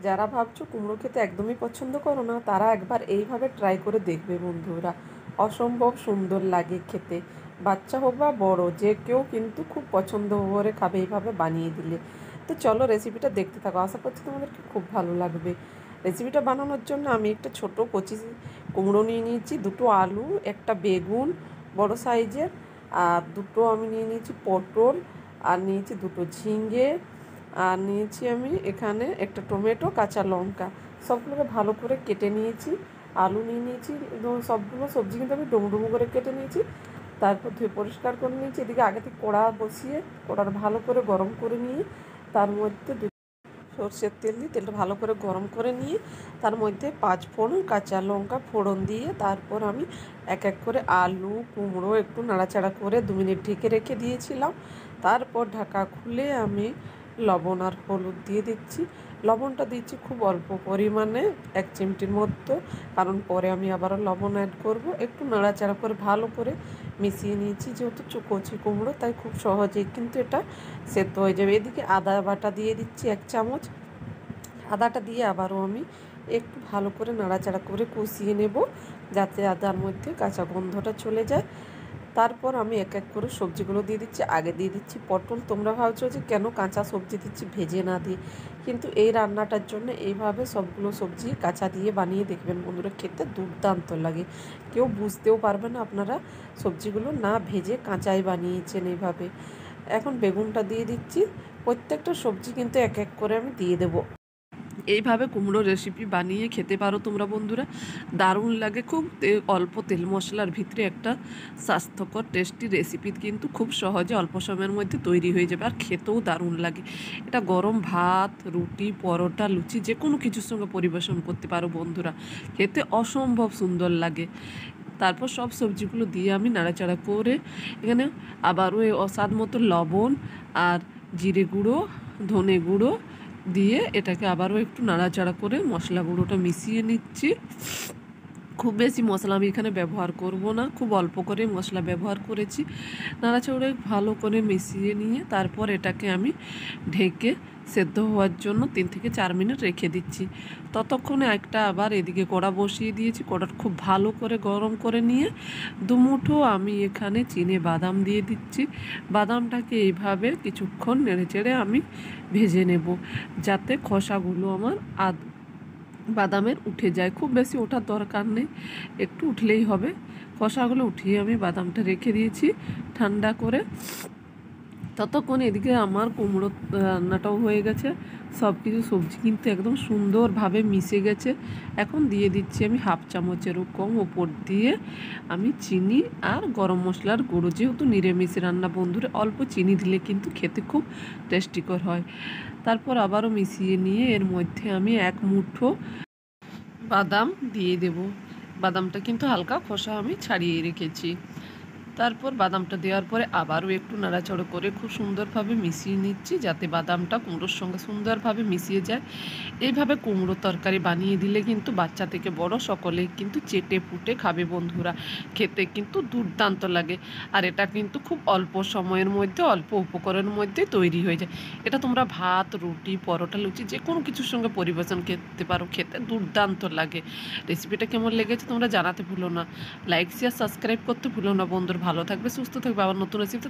যারা ভাবছো কুমড়ো খেতে একদমই পছন্দ করো না, তারা একবার এইভাবে ট্রাই করে দেখবে বন্ধুরা। অসম্ভব সুন্দর লাগে খেতে। বাচ্চা হোক বা বড়, যে কেউ কিন্তু খুব পছন্দ করে খাবে এইভাবে বানিয়ে দিলে। তো চলো রেসিপিটা দেখতে থাকো, আশা করছি তোমাদেরকে খুব ভালো লাগবে। রেসিপিটা বানানোর জন্য আমি একটা ছোট কচি কুমড়ো নিয়ে নিয়েছি, দুটো আলু, একটা বেগুন বড় সাইজের, আর দুটো আমি নিয়ে নিয়েছি পটল, আর নিয়েছি দুটো ঝিঙে, আর নিয়েছি আমি এখানে একটা টমেটো, কাঁচা লঙ্কা। সবগুলোকে ভালো করে কেটে নিয়েছি। আলু নিয়ে নিয়েছি, সবগুলো সবজি কিন্তু আমি ডুমো ডুমো করে কেটে নিয়েছি। তারপর ধুয়ে পরিষ্কার করে নিয়েছি। এদিকে আগে থেকে কড়া বসিয়ে কড়াটা ভালো করে গরম করে নিয়ে তার মধ্যে সর্ষের তেল দিয়ে তেলটা ভালো করে গরম করে নিয়ে তার মধ্যে 5 ফোড়ন কাঁচা লঙ্কা ফোড়ন দিয়ে তারপর আমি এক এক করে আলু কুমড়ো একটু নাড়াচাড়া করে 2 মিনিট ঢেকে রেখে দিয়েছিলাম। তারপর ঢাকা খুলে আমি লবণ আর হলুদ দিয়ে দিচ্ছি। লবণটা দিচ্ছি খুব অল্প পরিমাণে, 1 চিমটির মতো, কারণ পরে আমি আবারও লবণ অ্যাড করব। একটু নাড়াচাড়া করে ভালো করে মিশিয়ে নিয়েছি, যেহেতু কচি কুমড়ো তাই খুব সহজেই কিন্তু এটা সেদ্ধ হয়ে যাবে। এদিকে আদা বাটা দিয়ে দিচ্ছি 1 চামচ। আদাটা দিয়ে আবারও আমি একটু ভালো করে নাড়াচাড়া করে কষিয়ে নেব, যাতে আদার মধ্যে কাঁচা গন্ধটা চলে যায়। তারপর আমি এক এক করে সবজিগুলো দিয়ে দিচ্ছি। আগে দিয়ে দিচ্ছি পটল। তোমরা ভাবছো যে কেন কাঁচা সবজি দিচ্ছি ভেজে না দিয়ে, কিন্তু এই রান্নাটার জন্য এইভাবে সবগুলো সবজি কাঁচা দিয়ে বানিয়ে দেখবেন বন্ধুরা, খেতে দুর্দান্ত লাগে। কেউ বুঝতেও পারবে না আপনারা সবজিগুলো না ভেজে কাঁচাই বানিয়েছেন এইভাবে। এখন বেগুনটা দিয়ে দিচ্ছি। প্রত্যেকটা সবজি কিন্তু এক এক করে আমি দিয়ে দেবো। এইভাবে কুমড়ো রেসিপি বানিয়ে খেতে পারো তোমরা বন্ধুরা, দারুণ লাগে। খুব অল্প তেল মশলার ভিতরে একটা স্বাস্থ্যকর টেস্টি রেসিপি কিন্তু খুব সহজে অল্প সময়ের মধ্যে তৈরি হয়ে যাবে, আর খেতেও দারুণ লাগে। এটা গরম ভাত, রুটি, পরোটা, লুচি যে কোনো কিছুর সঙ্গে পরিবেশন করতে পারো বন্ধুরা, খেতে অসম্ভব সুন্দর লাগে। তারপর সব সবজিগুলো দিয়ে আমি নাড়াচাড়া করে এখানে আবারও স্বাদ মতো লবণ আর জিরে গুঁড়ো, ধনে গুঁড়ো দিয়ে এটাকে আবারও একটু নাড়াচাড়া করে মশলা গুঁড়োটা মিশিয়ে নিচ্ছি। খুব বেশি মশলা আমি এখানে ব্যবহার করব না, খুব অল্প করে মশলা ব্যবহার করেছি। নাড়াচাড়া ভালো করে মিশিয়ে নিয়ে তারপর এটাকে আমি ঢেকে সেদ্ধ হওয়ার জন্য 3 থেকে 4 মিনিট রেখে দিচ্ছি। ততক্ষণে একটা আবার এদিকে কড়া বসিয়ে দিয়েছি। কড়াটা খুব ভালো করে গরম করে নিয়ে 2 মুঠো আমি এখানে চিনে বাদাম দিয়ে দিচ্ছি। বাদামটাকে এইভাবে কিছুক্ষণ নেড়েচেড়ে আমি ভেজে নেব, যাতে খোসাগুলো আমার বাদামের উঠে যায়। খুব বেশি ওঠার দরকার নেই, একটু উঠলেই হবে। খোসাগুলো উঠিয়ে আমি বাদামটা রেখে দিয়েছি ঠান্ডা করে। ততক্ষণ এদিকে আমার কুমড়ো রান্নাটাও হয়ে গেছে। সব কিছু সবজি কিন্তু একদম সুন্দরভাবে মিশে গেছে। এখন দিয়ে দিচ্ছি আমি 1/2 চামচেরও কম ওপর দিয়ে আমি চিনি আর গরম মশলার গুঁড়ো। যেহেতু নিরামিষ রান্না বন্ধুরা, অল্প চিনি দিলে কিন্তু খেতে খুব টেস্টিকর হয়। তারপর আবারও মিশিয়ে নিয়ে এর মধ্যে আমি 1 মুঠো বাদাম দিয়ে দেব। বাদামটা কিন্তু হালকা খোসা আমি ছাড়িয়ে রেখেছি। তারপর বাদামটা দেওয়ার পরে আবারও একটু নাড়াচাড়া করে খুব সুন্দরভাবে মিশিয়ে নিচ্ছি, যাতে বাদামটা কুমড়োর সঙ্গে সুন্দরভাবে মিশিয়ে যায়। এইভাবে কুমড়ো তরকারি বানিয়ে দিলে কিন্তু বাচ্চা থেকে বড় সকলেই কিন্তু চেটে পুটে খাবে বন্ধুরা, খেতে কিন্তু দুর্দান্ত লাগে। আর এটা কিন্তু খুব অল্প সময়ের মধ্যে অল্প উপকরণের মধ্যে তৈরি হয়ে যায়। এটা তোমরা ভাত, রুটি, পরোটা, লুচি যে কোনো কিছুর সঙ্গে পরিবেশন করতে পারো, খেতে দুর্দান্ত লাগে। রেসিপিটা কেমন লেগেছে তোমরা জানাতে ভুলো না। লাইক শেয়ার সাবস্ক্রাইব করতে ভুলো না বন্ধুরা। ভালো থাকবে, সুস্থ থাকবে, আবার নতুন রেসিপি